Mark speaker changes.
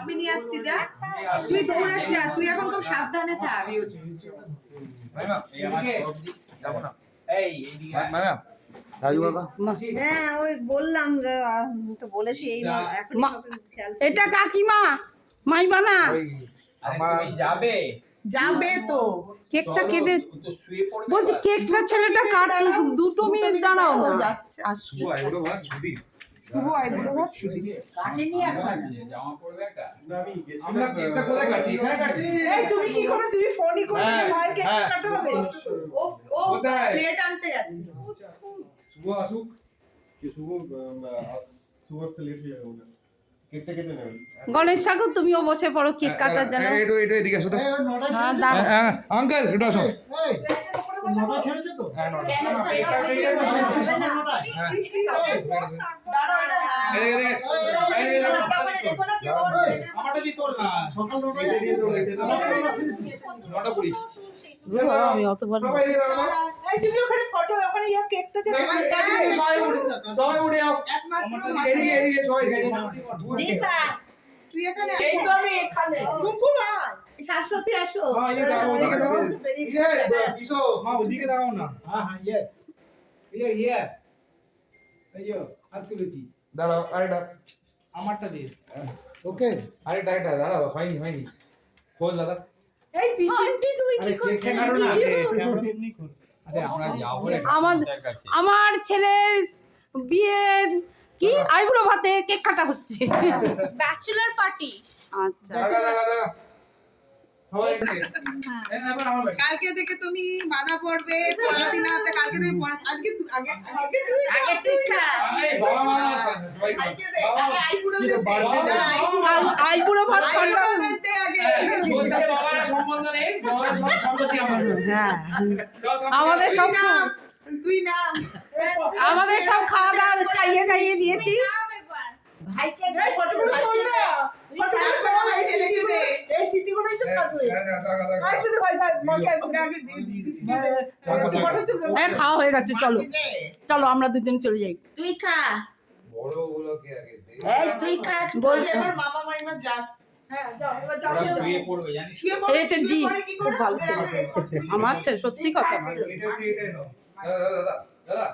Speaker 1: আমি নিয়ে আসছি, যা তুই দৌড়াস না, তুই এখন খুব সাবধানে থাক।
Speaker 2: হ্যাঁ ওই বললাম তো বলেছি এই
Speaker 3: এটা কাকিমা মাইবানা
Speaker 4: যাবে
Speaker 1: যাবে তো
Speaker 3: কেকটা কেটে বলছি কেকটা ছেলেটা কাট 2 মিনিট দাঁড়াও না আসছে
Speaker 1: শুভ আইবুড়ো ভাত শুধু
Speaker 2: কাটেনি এখন
Speaker 4: জামা পড়বে একটা
Speaker 5: আমরা কেকটা কোথায় কাটছি? এখানে কাটছি।
Speaker 1: এই তুমি কি করে, তুমি ফোনই করে ভাই কেক কাটা হবে। ও ও
Speaker 5: কোথায়?
Speaker 1: প্লেট আনতে গেছে।
Speaker 5: শুভ আসুক। কি শুভ শুভ আসতে লেট হয়ে যাবে। কেকটা কেটে নেবেন।
Speaker 3: গণেশ ঠাকুর তুমিও বসে পড়ো কেক কাটার জন্য
Speaker 5: একটু এদিকে আসো তো।
Speaker 3: হ্যাঁ দাঁড়াও
Speaker 5: আঙ্কেল একটু আসো।
Speaker 6: নটা ছেড়েছে তো?
Speaker 5: হ্যাঁ নটা।
Speaker 6: আমারটা কি তোল না? সকাল 9টায়
Speaker 5: নটা কুড়ি।
Speaker 3: আমি অতবার
Speaker 5: সবাই এদিকে দাঁড়াও।
Speaker 1: এই তুমি ওখানে ফটো, ওখানে ইয়া কেকটা যে
Speaker 5: সবাই উঠে যাও।
Speaker 1: একমাত্র
Speaker 5: এদিকে সবাই এদিকে।
Speaker 1: তুই এখানে, এই তো আমি এখানে কুকুর শাশ্বতী আসো।
Speaker 6: ওদিকে দাও।
Speaker 5: কিসো
Speaker 6: মা ওদিকে দাও না। হ্যাঁ হ্যাঁ ইয়েস। ইয়ে। এই যে হাত তুলেছি।
Speaker 5: দাঁড়াও আরেকটা।
Speaker 6: আমারটা দিয়ে।
Speaker 5: ওকে আরেকটা দাঁড়াও, হয়নি খোল দাদা।
Speaker 3: এই পিছনটি তুমি কি
Speaker 6: আরে কেক কাটো না। ক্যামেরা এমনি কর।
Speaker 4: আরে আমরা যাবো
Speaker 3: আমার ছেলের বিয়ের কি আইবুড়ো ভাতে কেক কাটা হচ্ছে
Speaker 7: ব্যাচেলর পার্টি।
Speaker 3: আচ্ছা
Speaker 5: দাদা সবাই এবার আমার বাড়ি।
Speaker 1: কালকে থেকে তুমি বাধা পড়বে, পড়াদিন হাতে কালকে থেকে আজকে আগে তুই খা।
Speaker 5: এই বাবা মা সবাই
Speaker 1: আজকে দে, আগে আইবুড়ো দে।
Speaker 3: কাল আইবুড়ো ভাত ঠান্ডা
Speaker 1: আইবুড়ো দে আগে।
Speaker 4: ওর সাথে বাবার সম্বন্ধ নেই, বাবার সব সম্পত্তি আমাদের।
Speaker 3: হ্যাঁ
Speaker 4: সব সম্পত্তি
Speaker 3: আমাদের সব
Speaker 1: তুই না
Speaker 3: আমাদের সব খাওয়া দাওয়া খাইয়ে দিয়েছি
Speaker 1: ভাইকে এই ফটোগুলো তোল না, ফটোগুলো তোল, এই স্মৃতিগুলো, এই স্মৃতিগুলোই তো থাকবে। আইবুড়ো দে ভাই, মাকে আগে দি।
Speaker 3: হ্যাঁ খাওয়া হয়ে গেছে চলো আমরা দুজন চলে যাই
Speaker 2: তুই খা
Speaker 5: বড় গুলোকে আগে দে।
Speaker 2: এই তুই খা
Speaker 1: বলছে আমার মামা মাইমা যাক। হ্যাঁ যাও, এবার যাও যাও।
Speaker 4: শুয়ে পড়বে জানিস
Speaker 1: শুয়ে পড়ো,
Speaker 3: এটা জি,
Speaker 1: শুয়ে পড়ে কি করে?
Speaker 3: খুব ভালো ছেলে। আমার ছেলে সত্যি কথা বলে
Speaker 5: এটা দাও। দাদা